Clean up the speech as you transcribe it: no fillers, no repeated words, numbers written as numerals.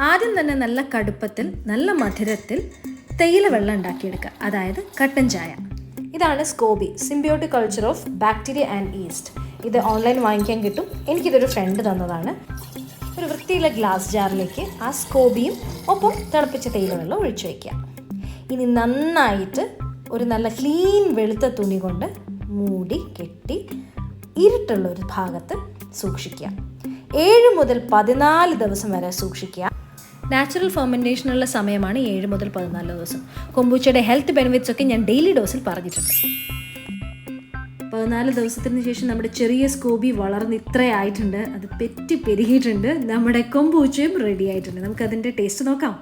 ആദ്യം തന്നെ നല്ല കടുപ്പത്തിൽ നല്ല മധുരത്തിൽ തേയില വെള്ളം ഉണ്ടാക്കിയെടുക്കുക, അതായത് കട്ടൻ ചായ. ഇതാണ് SCOBY, symbiotic culture of bacteria and yeast. ഇത് ഓൺലൈൻ വാങ്ങിക്കാൻ കിട്ടും. എനിക്കിതൊരു ഫ്രണ്ട് തന്നതാണ്. ഒരു വൃത്തിയുള്ള ഗ്ലാസ് ജാറിലേക്ക് ആ സ്കോബിയും ഒപ്പം തിളപ്പിച്ച തേയില വെള്ളം ഒഴിച്ചു വയ്ക്കുക. ഇനി നന്നായിട്ട് ഒരു നല്ല ക്ലീൻ വെളുത്ത തുണി കൊണ്ട് മൂടി കെട്ടി ഇരുട്ടുള്ള ഒരു ഭാഗത്ത് സൂക്ഷിക്കുക. 7 മുതൽ 14 ദിവസം വരെ സൂക്ഷിക്കുക. നാച്ചുറൽ ഫെർമെൻറ്റേഷനുള്ള സമയമാണ് 7 മുതൽ 14 ദിവസം. കൊമ്പൂച്ചയുടെ ഹെൽത്ത് ബെനിഫിറ്റ്സ് ഒക്കെ ഞാൻ ഡെയിലി ഡോസിൽ പറഞ്ഞിട്ടുണ്ട്. 14 ദിവസത്തിന് ശേഷം നമ്മുടെ ചെറിയ സ്കോബി വളർന്ന് ഇത്രയായിട്ടുണ്ട്, അത് പെറ്റി പെരുകിയിട്ടുണ്ട്. നമ്മുടെ കൊമ്പൂച്ചയും റെഡി ആയിട്ടുണ്ട്. നമുക്കതിൻ്റെ ടേസ്റ്റ് നോക്കാം.